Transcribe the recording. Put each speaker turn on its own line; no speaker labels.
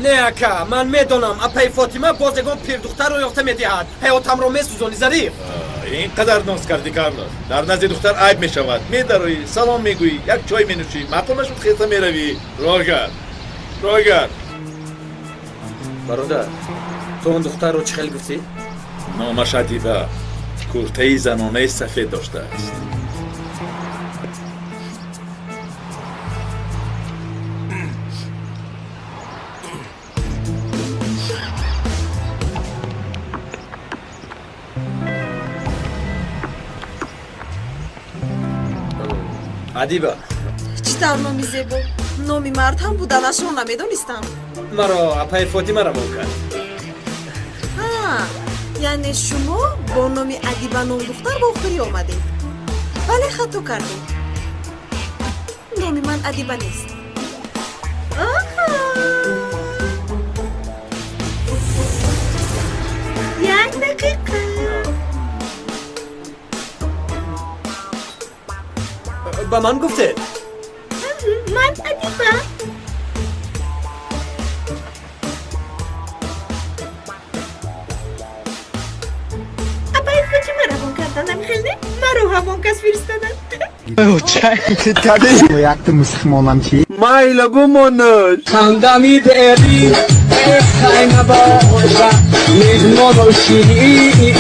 نه اکا من میدونم اپای فاطمه بازگان پیر دختر رو یافته میدهد حیاتم رو میسوزانی ظریف.
اینقدر ناز کردی کارلوس، در نزد دختر عیب میشود. میدروی سلام میگویی، یک چای مینوشی، معقول نشد خیلی میروی. روگر
برادر تو اون دختر رو چه خیلی گفتی؟
نامش ادیبه، کورته زنانه سفید داشته است.
ادیبه
چی طور نامی زیبا؟ نامی مرد هم بودنش رو نمیدونستم.
مرا اپای فاطمه را کرد.
یعنی شما با نامی ادیبه نام دختر با آخری آمدید. ولی خطا کردید. نامی من ادیبه نیست. یک دقیقه.
به من گفته
من ادیبه. اپای فاطمه روان کردن نمیخیلی؟ مرو همون کس فرستادن.
Jak ty Müslüman ki?
مایلا بمانش
خندمی داری ای خیمه با مجمع مهمان و شیری